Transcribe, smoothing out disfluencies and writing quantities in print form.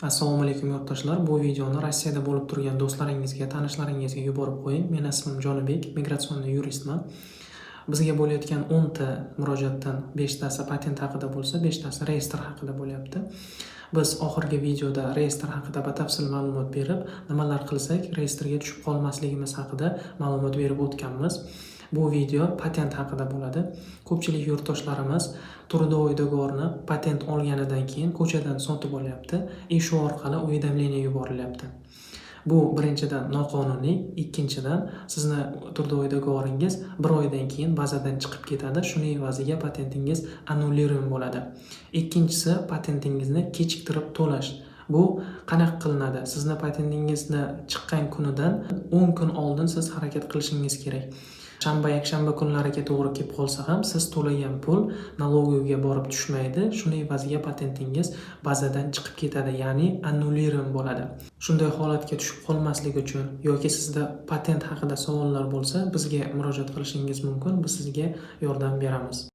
Assalomu alaykum yurtdoshlar. Bu videoni Rossiyada bo'lib turgan do'stlaringizga, tanishlaringizga yuborib qo'ying. Men ismim Jonibek, migratsion yuristman. Bizga bo'layotgan 10 ta murojaatdan 5 tasi patent haqida bo'lsa, 5 tasi reyestr haqida bo'lyapti. Biz oxirgi videoda reyestr haqida batafsil ma'lumot berib, nimalar qilsak reyestrga tushib qolmasligimiz haqida ma'lumot berib o'tganmiz. Bu video patent haqida bo'ladi. Ko'pchilik yurtdoshlarimiz trudovой do'g'orni patent olganidan keyin ko'chadan sotib olyapti. Shu orqali уведомление yuborilyapti. Bu birinchidan noqonuniy, ikkinchidan sizni trudovой do'g'oringiz 1 oydan keyin bazadan chiqib ketadi. Shuning evaziga patentingiz annuliruем bo'ladi. Ikkinchisi patentingizni kechiktirib to'lash. Bu qanaqa qilinadi? Sizni patentingizni chiqqan kunidan 10 kun oldin siz harakat qilishingiz kerak. Shanba, yakshanba kunlariga to'g'ri kelib qolsa ham siz to'lagan pul налоговыйga borib tushmaydi. Shuning evaziga patentingiz bazadan chiqib ketadi, ya'ni annuliruем bo'ladi. Shunday holatga tushib qolmaslik uchun yoki sizda patent haqida savollar bo'lsa, bizga murojaat qilishingiz mumkin. Biz sizga yordam beramiz.